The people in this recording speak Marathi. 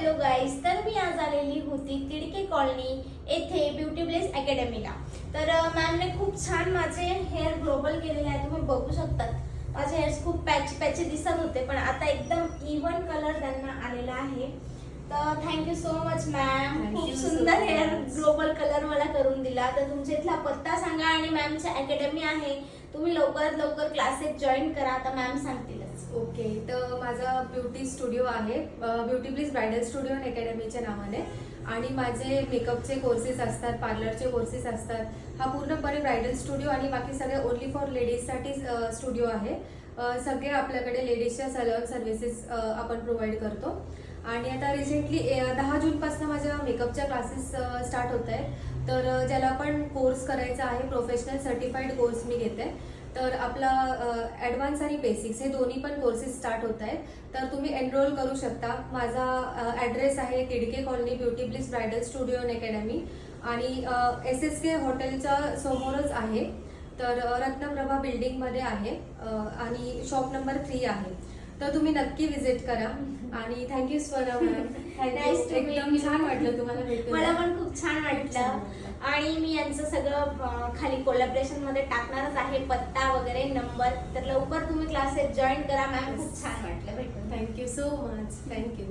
हॅलो गाईज, तर मी आज आलेली होती तिडके कॉलनी येथे ब्युटी ब्लेस अकॅडमीला. तर मॅमने खूप छान माझे हेअर ग्लोबल केलेले आहे, तुम्ही बघू शकतात. माझे हेअर्स खूप पॅची दिसत होते, पण आता एकदम इव्हन कलर त्यांना आलेला आहे. तर थँक्यू सो मच मॅम, खूप सुंदर हेअर ग्लोबल कलर मला करून दिला. तर तुमच्या इथला पत्ता सांगा आणि मॅमची अकॅडमी आहे, तुम्ही लवकरात लवकर क्लासेस जॉईन करा. आता मॅम सांगतीलच. ओके, तर माझा ब्युटी स्टुडिओ आहे, ब्युटी प्लीज ब्रायडल स्टुडिओ अकॅडमीच्या नावाने. आणि माझे मेकअपचे कोर्सेस असतात, पार्लरचे कोर्सेस असतात. हा पूर्णपणे ब्रायडल स्टुडिओ आणि बाकी सगळे ओनली फॉर लेडीजसाठी स्टुडिओ आहे. सगळे आपल्याकडे लेडीजच्या सलॉन सर्व्हिसेस आपण प्रोव्हाइड करतो. आणि आता रिसेंटली 10 जूनपासून माझ्या मेकअपच्या क्लासेस स्टार्ट होत आहेत. तर ज्याला पण कोर्स करायचा आहे, प्रोफेशनल सर्टिफाईड कोर्स मी घेते. तर आपला ॲडव्हान्स आणि बेसिक्स हे दोन्ही पण कोर्सेस स्टार्ट होत आहेत. तर तुम्ही एनरोल करू शकता. माझा ॲड्रेस आहे Tidke colony, beauty bliss bridal studio academy. आणि SSK हॉटेलच्या समोरच आहे. तर रत्नप्रभा बिल्डिंगमध्ये आहे आणि शॉप नंबर 3 आहे. तर तुम्ही नक्की विजिट करा. आणि थँक्यू स्वरा मॅम, एकदम छान वाटलं तुम्हाला भेटून. मला पण खूप छान वाटलं. आणि मी यांचं सगळं खाली कोलॅबरेशन मध्ये टाकणारच आहे, पत्ता वगैरे, नंबर. तर लवकर तुम्ही क्लासेस जॉईन करा. मॅम खूप छान वाटलं भेटून. Thank you so much. थँक्यू.